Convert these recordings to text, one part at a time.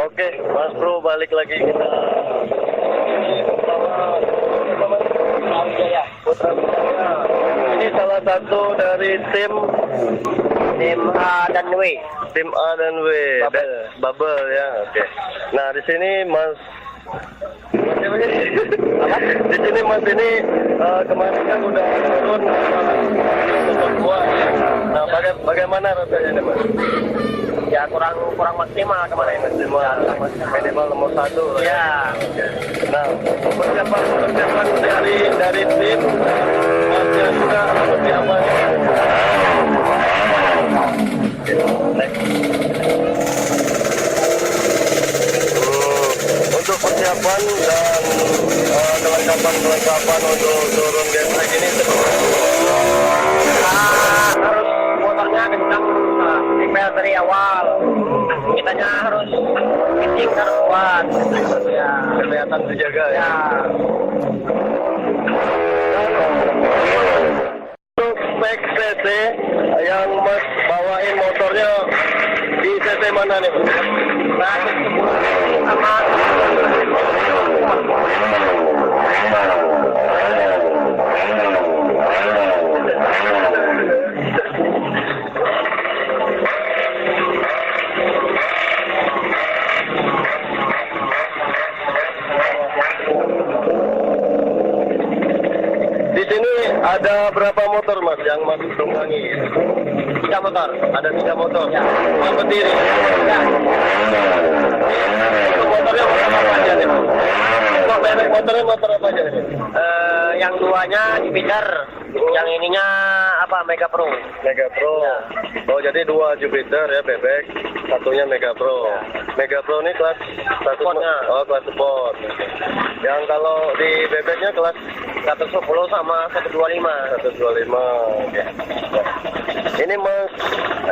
Oke, Mas Bro, balik lagi kita Putra Wijaya. Ini salah satu dari tim A dan W. Tim A dan W. Bubble ya. Oke. Nah, di sini Mas siapa sih? Di sini Mas ini kemarin kan udah turun nomor 2. Nah, bagaimana rasanya nih, Mas? Ya kurang maksimal kemarin. Minimal nomor 1. Ya. Nah, persiapan dari tim Masnya juga seperti apa? Untuk persiapan dan kelengkapan untuk turun gestrek ini Harus motornya kencang, dipel dari awal. Kitanya harus pitching harus kuat. Ya. kelihatan terjaga ya. Untuk spek CC yang Mas bawain motornya di CC mana nih, Mas? Sama Di sini ada berapa motor, Mas, yang Mas tunggangi? 3 motor. Ada 3 motor. Ya. Yang berdiri. Ya. Untuk motornya motor apa aja nih, Mas? Untuk merek motornya motor apa aja nih? Yang duanya Jupiter, yang ininya apa Mega Pro. Mega Pro. Ya. Oh, jadi 2 Jupiter ya, bebek. Satunya Mega Pro. Ya. Mega Pro ini kelas 1. Sportnya. Oh, kelas sport. Yang kalau di bebeknya kelas 110 sama 125. 125. Oke. Ini Mas,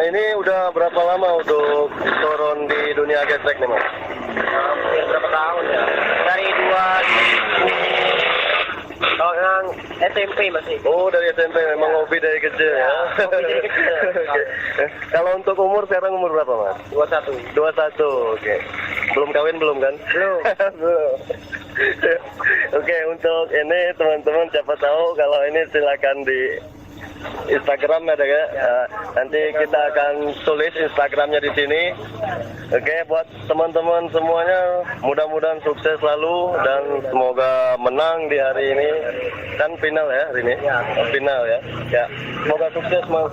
ini udah berapa lama untuk turun di dunia gestrek nih, Mas? Hampir berapa tahun ya? Dari 2000. Kalau yang SMP masih. Oh, dari SMP memang hobi dari kecil ya. Hobi dari kecil. Oke. Kalau untuk umur sekarang umur berapa, Mas? 21. 21. Oke. Belum kawin belum kan? Belum. Belum. Oke, untuk ini teman-teman siapa tahu kalau ini silakan di Instagram ada ya. Nanti kita akan tulis Instagramnya di sini. Oke, buat teman-teman semuanya mudah-mudahan sukses selalu dan semoga menang di hari ini. Kan final ya hari ini. Ya. Final ya. Ya. Semoga sukses, Mas.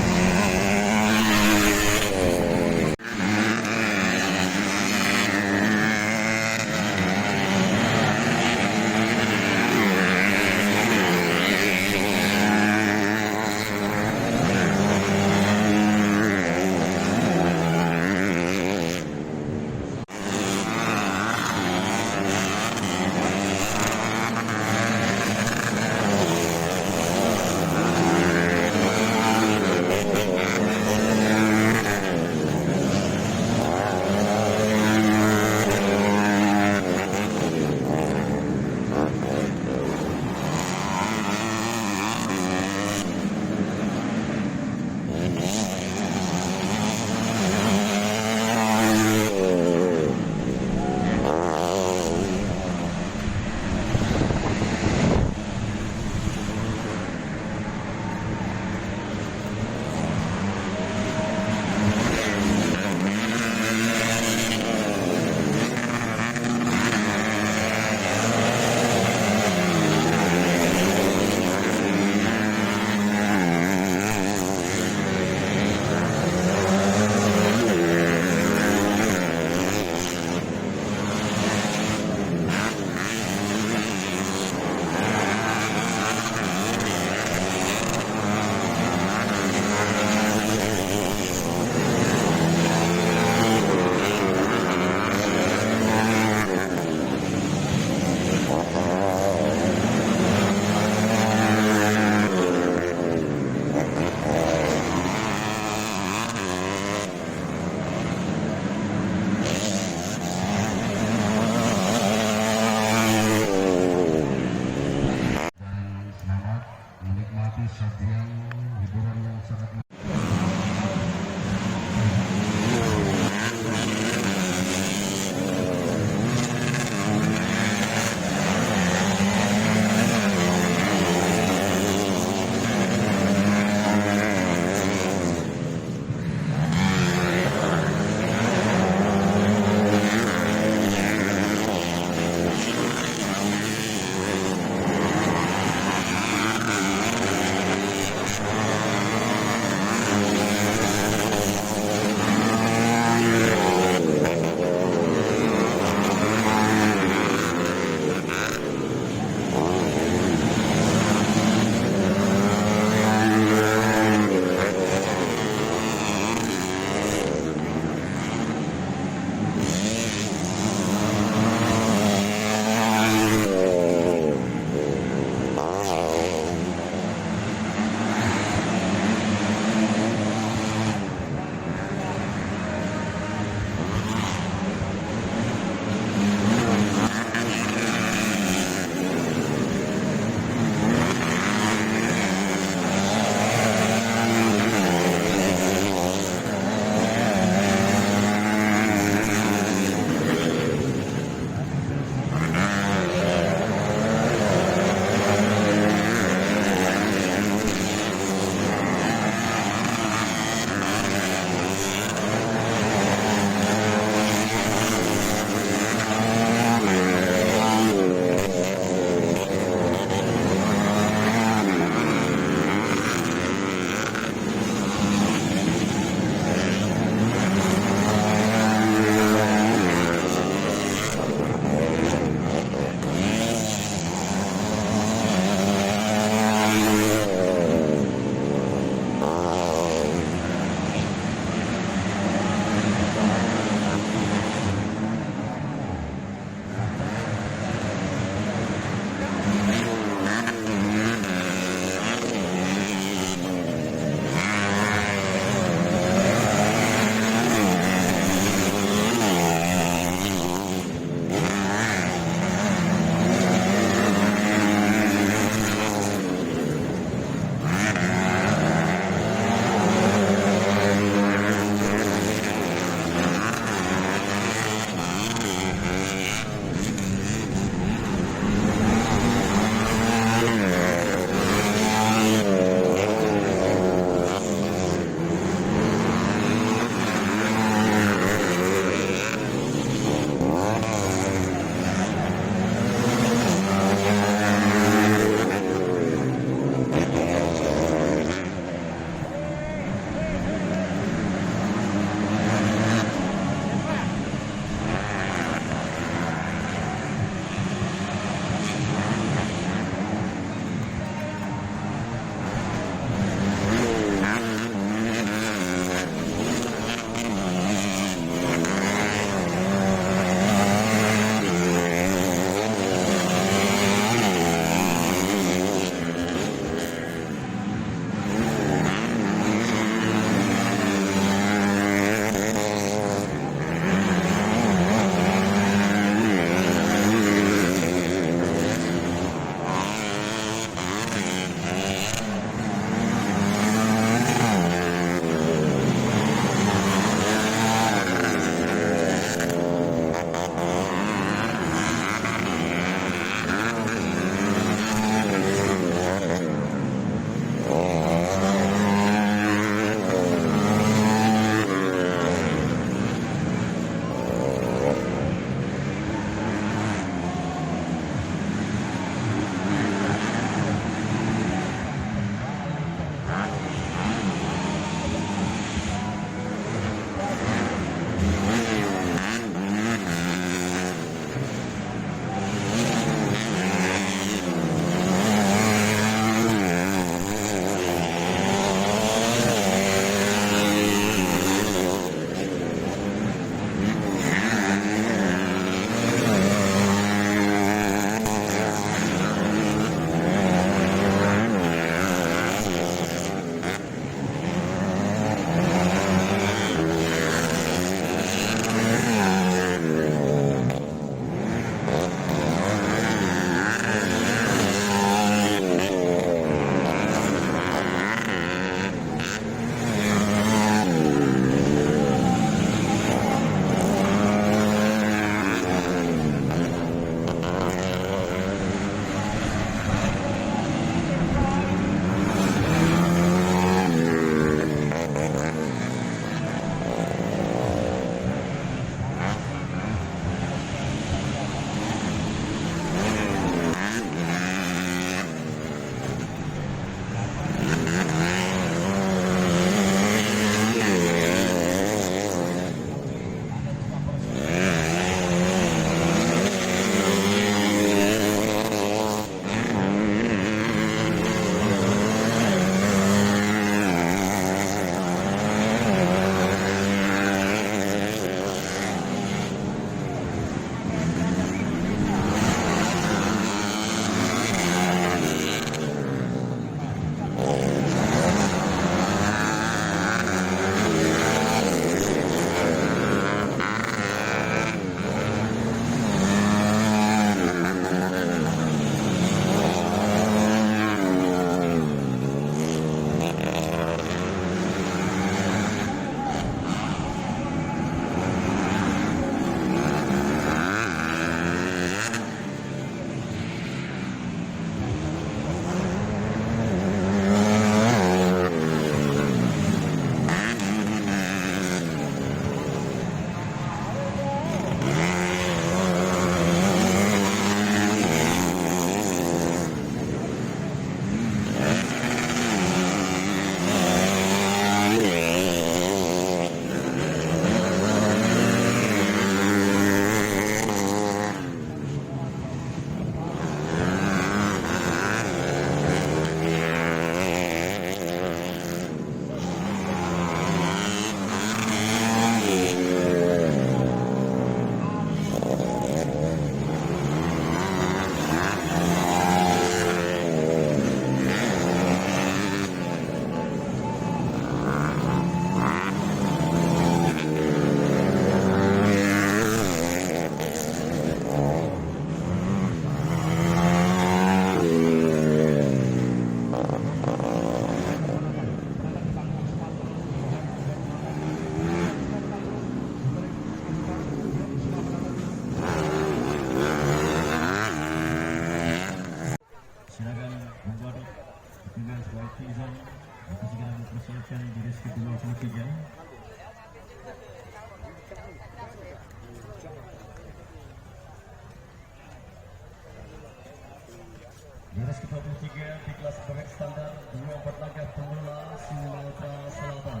baris ke-23 di kelas bebek standar 24 langkah pemula Sumatera Selatan.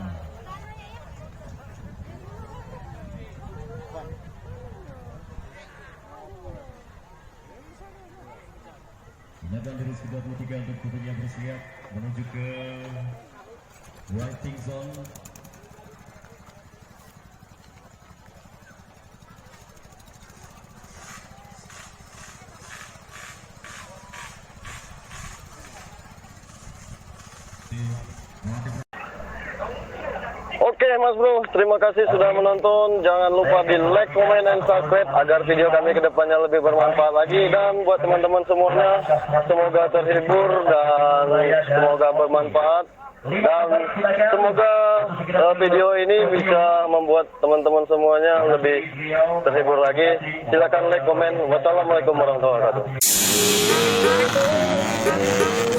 Gunakan baris ke-23 untuk putunya bersiap menuju ke waiting zone. Oke Mas Bro, terima kasih sudah menonton. Jangan lupa di like, komen, dan subscribe agar video kami kedepannya lebih bermanfaat lagi. Dan buat teman-teman semuanya, semoga terhibur dan semoga bermanfaat. Dan semoga video ini bisa membuat teman-teman semuanya lebih terhibur lagi. Silakan like, komen. Wassalamualaikum warahmatullahi wabarakatuh.